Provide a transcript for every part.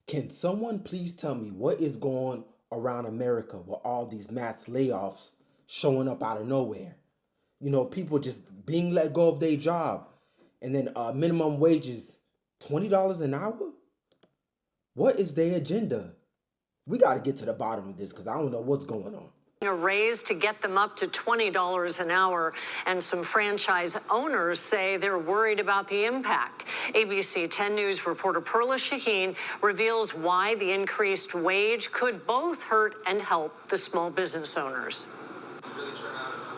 Can someone please tell me what is going around America with all these mass layoffs showing up out of nowhere? People just being let go of their job, and then minimum wages $20 an hour. What is their agenda? We got to get to the bottom of this because I don't know what's going on. A raise to get them up to $20 an hour, and some franchise owners say they're worried about the impact. ABC 10 News reporter Perla Shaheen reveals why the increased wage could both hurt and help the small business owners.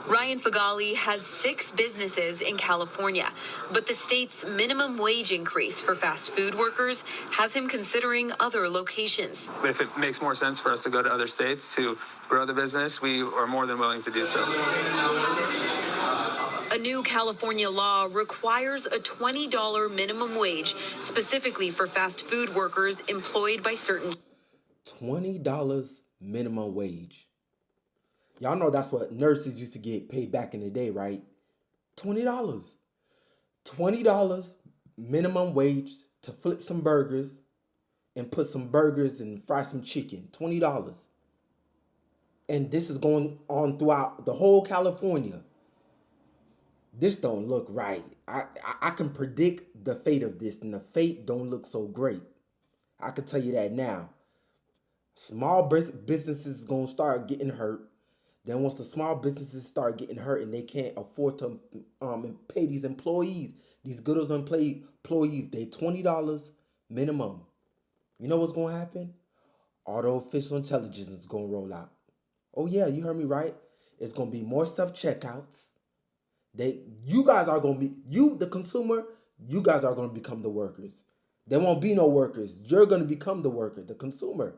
Ryan Fagali has 6 businesses in California, but the state's minimum wage increase for fast food workers has him considering other locations. But if it makes more sense for us to go to other states to grow the business, we are more than willing to do so. A new California law requires a $20 minimum wage specifically for fast food workers employed by certain. $20 minimum wage. Y'all know that's what nurses used to get paid back in the day, right? $20. $20 minimum wage to flip some burgers and put some burgers and fry some chicken. $20. And this is going on throughout the whole California. This don't look right. I can predict the fate of this, and the fate don't look so great. I can tell you that now. Small businesses is going to start getting hurt. Then once the small businesses start getting hurt and they can't afford to pay these employees, these good old employees, they $20 minimum. You know what's going to happen? Artificial intelligence is going to roll out. Oh yeah, you heard me right. It's going to be more self-checkouts. You guys are going to be, the consumer, you guys are going to become the workers. There won't be no workers. You're going to become the worker, the consumer.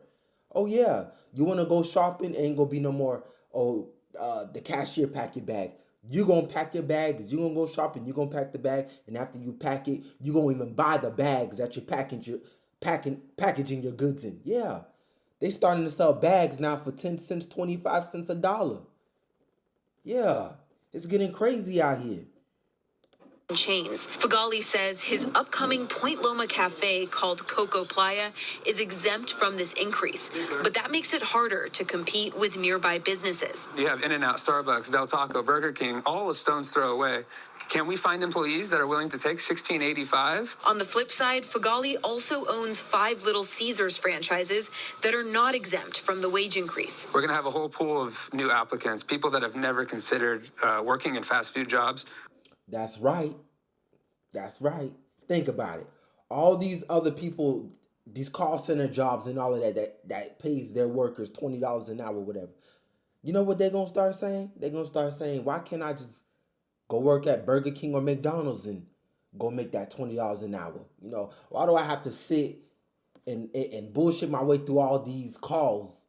Oh yeah, you want to go shopping, ain't going to be no more, the cashier pack your bag. You going to pack your bags. You going to go shopping. You going to pack the bag. And after you pack it, you going to even buy the bags that you're packaging your goods in. Yeah. They starting to sell bags now for 10 cents, 25 cents, $1. Yeah. It's getting crazy out here. Chains. Fagali says his upcoming Point Loma cafe called Coco Playa is exempt from this increase, but that makes it harder to compete with nearby businesses. You have In-N-Out, Starbucks, Del Taco, Burger King, all a stone's throw away. Can we find employees that are willing to take $16.85? On the flip side, Fagali also owns 5 Little Caesars franchises that are not exempt from the wage increase. We're going to have a whole pool of new applicants, people that have never considered working in fast food jobs. That's right. That's right. Think about it. All these other people, these call center jobs and all of that pays their workers $20 an hour, whatever. You know what they're going to start saying? They're going to start saying, why can't I just go work at Burger King or McDonald's and go make that $20 an hour? Why do I have to sit and bullshit my way through all these calls?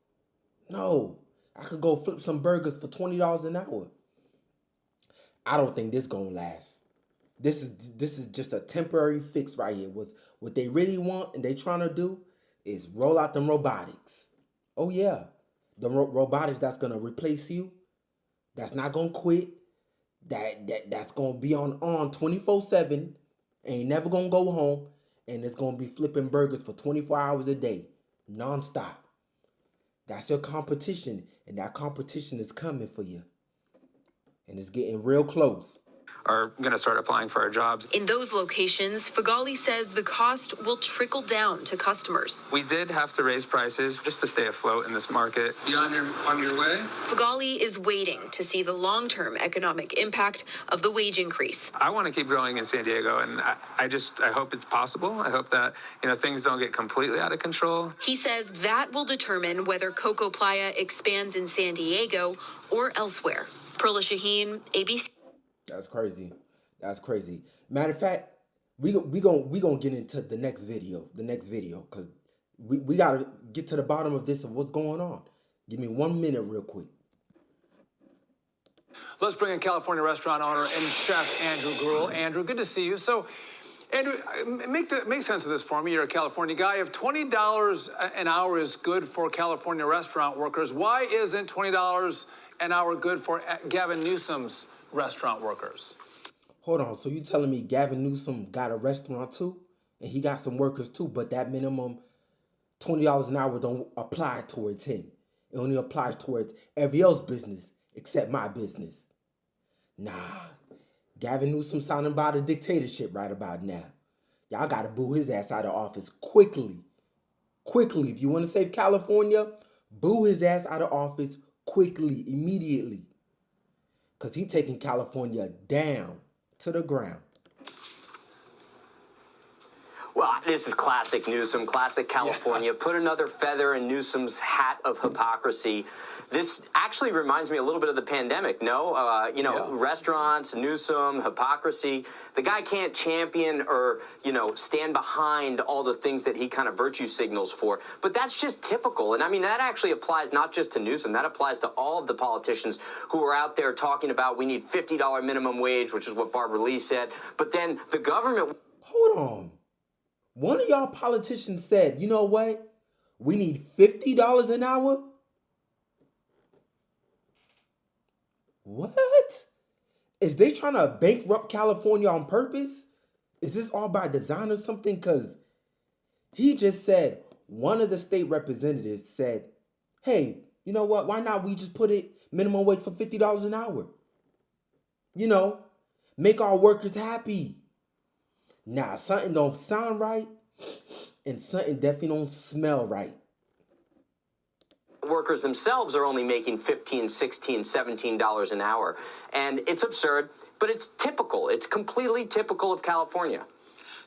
No, I could go flip some burgers for $20 an hour. I don't think this gonna last. This is just a temporary fix right here. What they really want and they trying to do is roll out them robotics. Oh yeah, the robotics that's gonna replace you. That's not gonna quit. That's gonna be on 24/7. Ain't never gonna go home, and it's gonna be flipping burgers for 24 hours a day, nonstop. That's your competition, and that competition is coming for you. And it's getting real close. Are going to start applying for our jobs. In those locations, Fagali says the cost will trickle down to customers. We did have to raise prices just to stay afloat in this market. You on your way? Fagali is waiting to see the long-term economic impact of the wage increase. I want to keep growing in San Diego, and I hope it's possible. I hope that things don't get completely out of control. He says that will determine whether Coco Playa expands in San Diego or elsewhere. Perla Shaheen, ABC. That's crazy. That's crazy. Matter of fact, we gonna get into the next video, because we gotta get to the bottom of this, of what's going on. Give me 1 minute real quick. Let's bring in California restaurant owner and chef Andrew Gruel. Andrew, good to see you. So, Andrew, make sense of this for me. You're a California guy. If $20 an hour is good for California restaurant workers, why isn't $20 an hour good for Gavin Newsom's restaurant workers? Hold on, so you telling me Gavin Newsom got a restaurant too, and he got some workers too, but that minimum $20 an hour don't apply towards him. It only applies towards every else's business except my business. Nah, Gavin Newsom sounding about a dictatorship right about now. Y'all gotta boo his ass out of office quickly. Quickly. If you want to save California, boo his ass out of office quickly, immediately. Because he taking California down to the ground. Well, this is classic Newsom, classic California. Yeah. Put another feather in Newsom's hat of hypocrisy. This actually reminds me a little bit of the pandemic, no? Restaurants, Newsom, hypocrisy. The guy can't champion or, stand behind all the things that he kind of virtue signals for. But that's just typical. And I mean, that actually applies not just to Newsom. That applies to all of the politicians who are out there talking about we need $50 minimum wage, which is what Barbara Lee said. But then the government... Hold on. One of y'all politicians said, you know what? We need $50 an hour? What? Is they trying to bankrupt California on purpose? Is this all by design or something? Because he just said, one of the state representatives said, hey, you know what? Why not we just put it minimum wage for $50 an hour? Make our workers happy. Nah, something don't sound right, and something definitely don't smell right. Workers themselves are only making $15, $16, $17 an hour. And it's absurd, but it's typical. It's completely typical of California.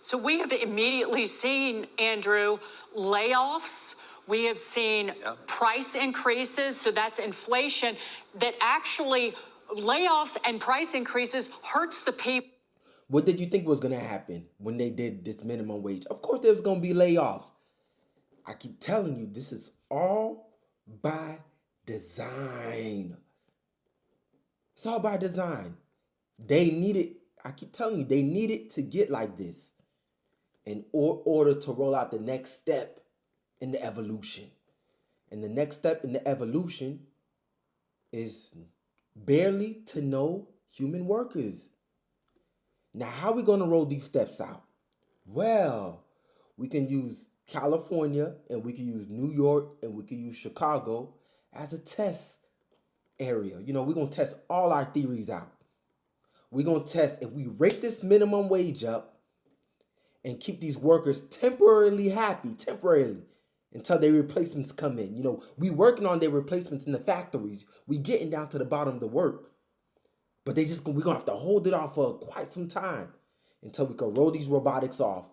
So we have immediately seen, Andrew, layoffs. We have seen price increases. So that's inflation that actually layoffs and price increases hurts the people. What did you think was going to happen when they did this minimum wage? Of course, there's going to be layoffs. I keep telling you, this is all by design. It's all by design. They need it. I keep telling you, they need it to get like this in order to roll out the next step in the evolution. And the next step in the evolution is barely to no human workers. Now, how are we going to roll these steps out? Well, we can use California, and we can use New York, and we can use Chicago as a test area. We're going to test all our theories out. We're going to test if we rake this minimum wage up and keep these workers temporarily happy, until their replacements come in. We working on their replacements in the factories. We getting down to the bottom of the work. But we're going to have to hold it off for quite some time until we can roll these robotics off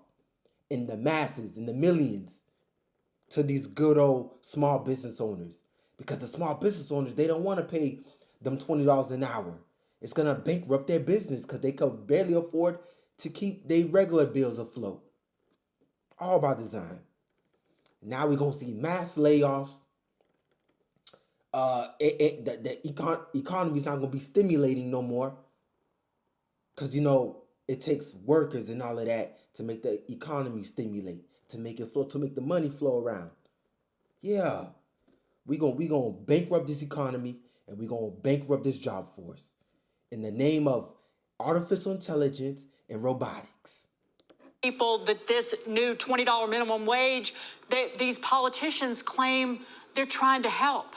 in the masses, in the millions, to these good old small business owners. Because the small business owners, they don't want to pay them $20 an hour. It's going to bankrupt their business because they could barely afford to keep their regular bills afloat. All by design. Now we're going to see mass layoffs. The economy is not going to be stimulating no more. Because, it takes workers and all of that to make the economy stimulate, to make it flow, to make the money flow around. Yeah. We gonna bankrupt this economy, and we're going to bankrupt this job force in the name of artificial intelligence and robotics. People that this new $20 minimum wage, these politicians claim they're trying to help.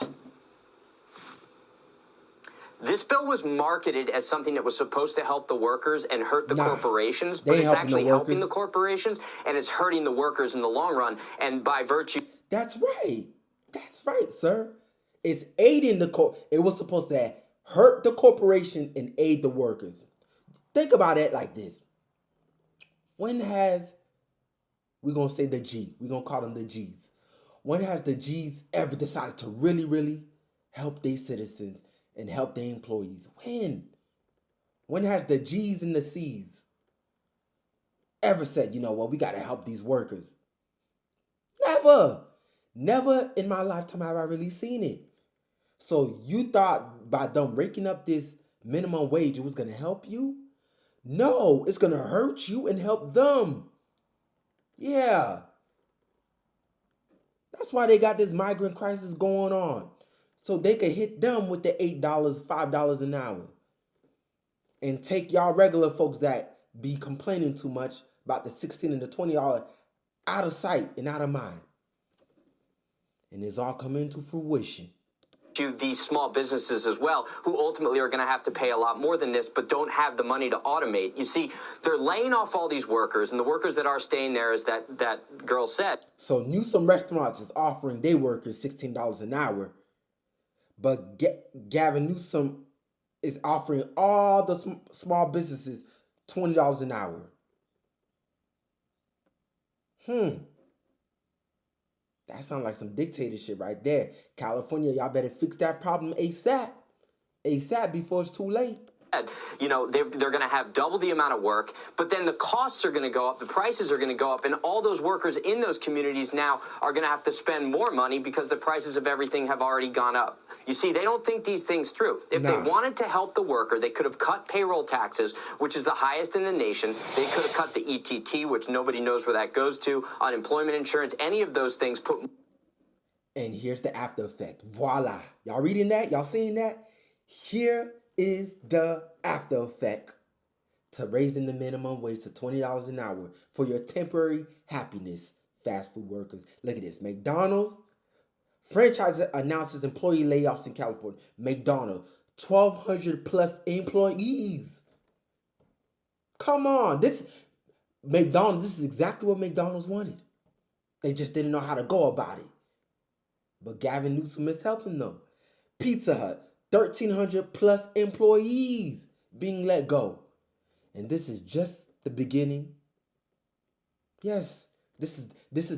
This bill was marketed as something that was supposed to help the workers and hurt the corporations, but it's actually helping the corporations, and it's hurting the workers in the long run. And by virtue... That's right. That's right, sir. It's aiding it was supposed to hurt the corporation and aid the workers. Think about it like this. When has, we're going to say the G, we're going to call them the G's. When has the G's ever decided to really, really help their citizens and help their employees? When has the G's and the C's ever said, we got to help these workers? Never. Never in my lifetime have I really seen it. So you thought by them raking up this minimum wage, it was going to help you? No, it's going to hurt you and help them. Yeah. That's why they got this migrant crisis going on. So they could hit them with the $8, $5 an hour. And take y'all regular folks that be complaining too much about the $16 and the $20 out of sight and out of mind. And it's all coming to fruition. To these small businesses as well, who ultimately are going to have to pay a lot more than this, but don't have the money to automate. You see, they're laying off all these workers, and the workers that are staying there, as that girl said. So Newsom Restaurants is offering their workers $16 an hour, but Gavin Newsom is offering all the small businesses $20 an hour. That sounds like some dictatorship right there. California, y'all better fix that problem ASAP. ASAP before it's too late. You know, they're going to have double the amount of work, but then the costs are going to go up, the prices are going to go up, and all those workers in those communities now are going to have to spend more money because the prices of everything have already gone up. You see, they don't think these things through. If they wanted to help the worker, they could have cut payroll taxes, which is the highest in the nation. They could have cut the ETT, which nobody knows where that goes to, unemployment insurance, any of those things. And here's the after effect. Voila. Y'all reading that? Y'all seeing that? Here is the after effect to raising the minimum wage to $20 an hour for your temporary happiness, fast food workers. Look at this. McDonald's franchise announces employee layoffs in California. McDonald's, 1,200 plus employees. Come on. This is exactly what McDonald's wanted. They just didn't know how to go about it. But Gavin Newsom is helping them. Pizza Hut, 1,300 plus employees being let go. And this is just the beginning. Yes, this is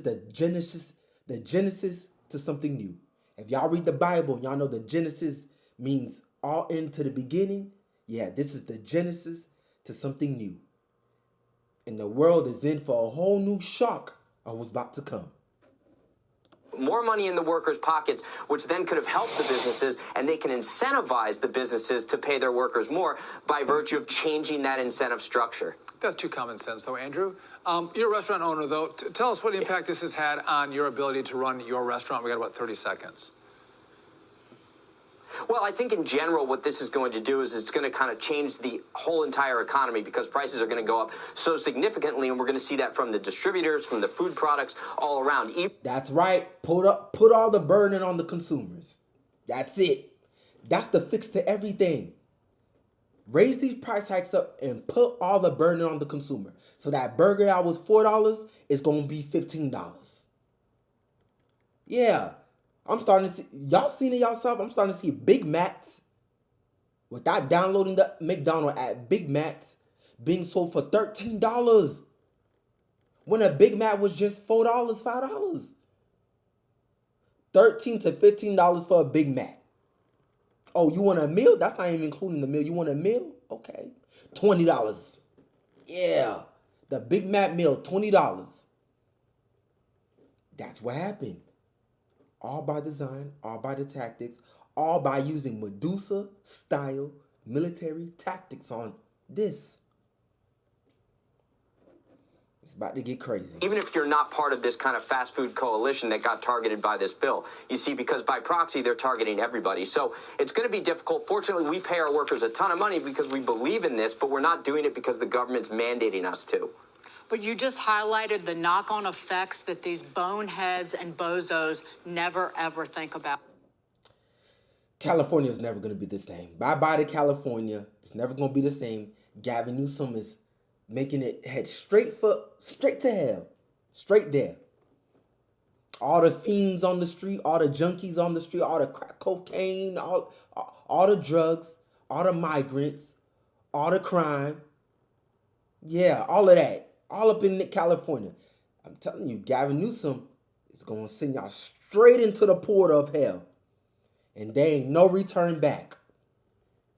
the genesis to something new. If y'all read the Bible, y'all know the Genesis means all into the beginning. Yeah, this is the genesis to something new. And the world is in for a whole new shock of what's about to come. More money in the workers' pockets, which then could have helped the businesses, and they can incentivize the businesses to pay their workers more by virtue of changing that incentive structure. That's too common sense, though, Andrew. You're a restaurant owner, though. Tell us what impact this has had on your ability to run your restaurant. We got about 30 seconds. Well, I think in general what this is going to do is it's going to kind of change the whole entire economy because prices are going to go up so significantly, and we're going to see that from the distributors, from the food products, all around. That's right. Put all the burden on the consumers. That's it. That's the fix to everything. Raise these price hikes up and put all the burden on the consumer. So that burger that was $4 is going to be $15. Yeah. I'm starting to see, y'all seen it yourself, I'm starting to see Big Macs, without downloading the McDonald's app, Big Macs being sold for $13. When a Big Mac was just $4, $5. $13 to $15 for a Big Mac. Oh, you want a meal? That's not even including the meal. You want a meal? Okay. $20. Yeah. The Big Mac meal, $20. That's what happened. All by design, all by the tactics, all by using Medusa-style military tactics on this. It's about to get crazy. Even if you're not part of this kind of fast food coalition that got targeted by this bill, you see, because by proxy, they're targeting everybody. So it's going to be difficult. Fortunately, we pay our workers a ton of money because we believe in this, but we're not doing it because the government's mandating us to. But you just highlighted the knock-on effects that these boneheads and bozos never, ever think about. California is never going to be the same. Bye-bye to California. It's never going to be the same. Gavin Newsom is making it head straight to hell. Straight there. All the fiends on the street, all the junkies on the street, all the crack cocaine, all the drugs, all the migrants, all the crime. Yeah, all of that. All up in California. I'm telling you, Gavin Newsom is going to send y'all straight into the portal of hell. And there ain't no return back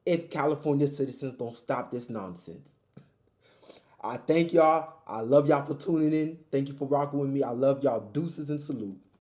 if California citizens don't stop this nonsense. I thank y'all. I love y'all for tuning in. Thank you for rocking with me. I love y'all. Deuces and salute.